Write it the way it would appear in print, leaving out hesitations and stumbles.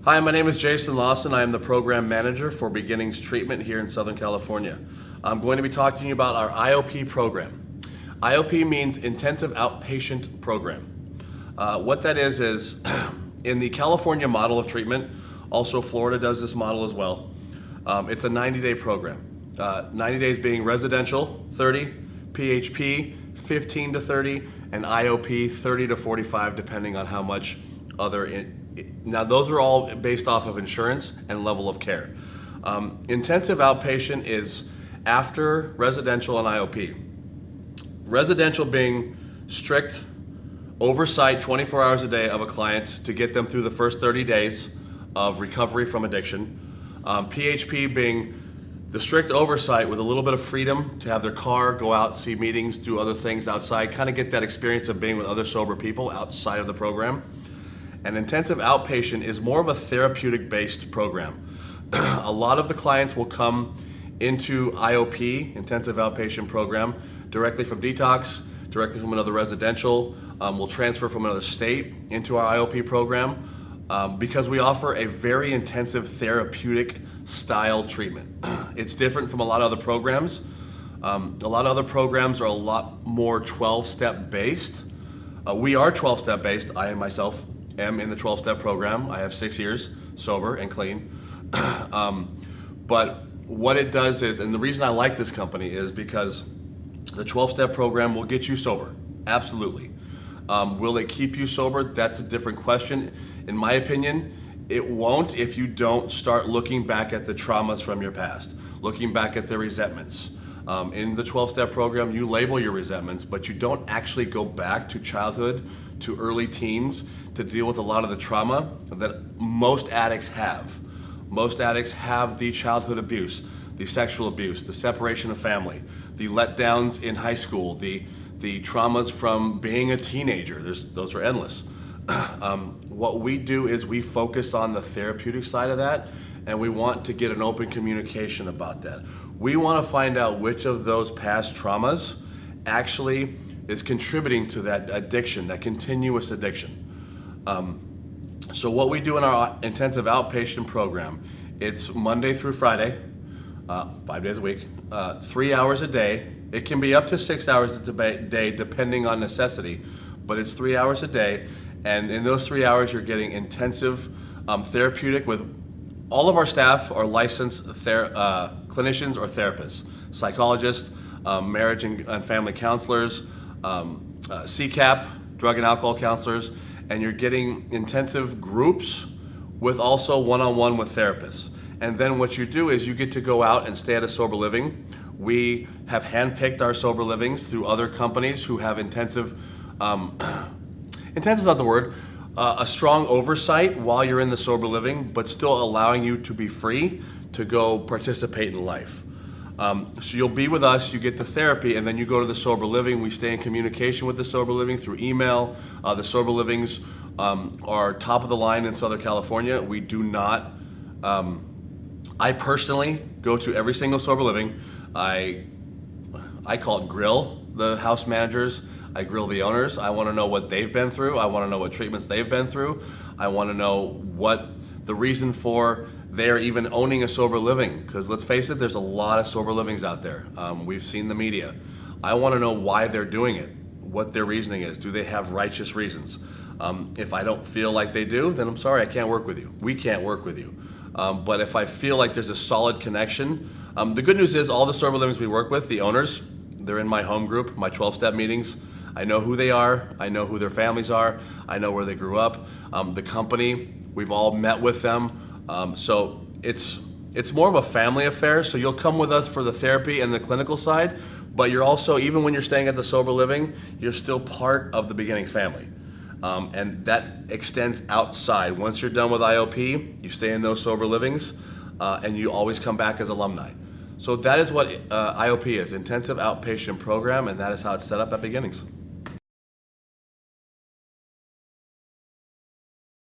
Hi, my name is Jason Lawson. I am the Program Manager for Beginnings Treatment here in Southern California. I'm going to be talking to you about our IOP program. IOP means Intensive Outpatient Program. What that is in the California model of treatment, also Florida does this model as well, it's a 90-day program. 90 days being residential, 30, PHP, 15 to 30, and IOP, 30 to 45, depending on how much now those are all based off of insurance and level of care. Intensive outpatient is after residential and IOP. Residential being strict oversight 24 hours a day of a client to get them through the first 30 days of recovery from addiction. PHP being the strict oversight with a little bit of freedom to have their car, go out, see meetings, do other things outside, kind of get that experience of being with other sober people outside of the program. And intensive outpatient is more of a therapeutic-based program. A lot of the clients will come into IOP, intensive outpatient program, directly from detox, directly from another residential, will transfer from another state into our IOP program because we offer a very intensive therapeutic style treatment. It's different from a lot of other programs. A lot of other programs are a lot more 12-step based. We are 12-step based. I myself am in the 12-step program. I have 6 years sober and clean. But what it does is, and the reason I like this company is because the 12-step program will get you sober, absolutely. Will it keep you sober? That's a different question. In my opinion, it won't if you don't start looking back at the traumas from your past, looking back at the resentments. In the 12-step program, you label your resentments, but you don't actually go back to childhood, to early teens, to deal with a lot of the trauma that most addicts have. Most addicts have the childhood abuse, the sexual abuse, the separation of family, the letdowns in high school, the traumas from being a teenager. Those are endless. What we do is we focus on the therapeutic side of that, and we want to get an open communication about that. We want to find out which of those past traumas actually is contributing to that addiction, that continuous addiction. So what we do in our intensive outpatient program, it's Monday through Friday, 5 days a week, 3 hours a day. It can be up to 6 hours a day depending on necessity, but it's 3 hours a day. And in those 3 hours, you're getting intensive therapeutic with all of our staff are licensed clinicians or therapists, psychologists, marriage and family counselors, CCAP, drug and alcohol counselors, and you're getting intensive groups with also one-on-one with therapists. And then what you do is you get to go out and stay at a sober living. We have handpicked our sober livings through other companies who have intensive is not the word, a strong oversight while you're in the sober living, but still allowing you to be free to go participate in life. So you'll be with us, you get the therapy, and then you go to the sober living. We stay in communication with the sober living through email. The sober livings are top of the line in Southern California. We do not, I personally go to every single sober living. I call it grill the house managers. I grill the owners. I want to know what they've been through. I want to know what treatments they've been through. I want to know what the reason for they're even owning a sober living. Because let's face it, there's a lot of sober livings out there. We've seen the media. I want to know why they're doing it, what their reasoning is. Do they have righteous reasons? If I don't feel like they do, then I'm sorry, I can't work with you. We can't work with you. But if I feel like there's a solid connection, the good news is all the sober livings we work with, the owners, they're in my home group, my 12-step meetings. I know who they are. I know who their families are. I know where they grew up. The company, we've all met with them. So it's more of a family affair. So you'll come with us for the therapy and the clinical side, but you're also, even when you're staying at the sober living, you're still part of the Beginnings family. And that extends outside. Once you're done with IOP, you stay in those sober livings, and you always come back as alumni. So that is what IOP is, Intensive Outpatient Program, and that is how it's set up at Beginnings.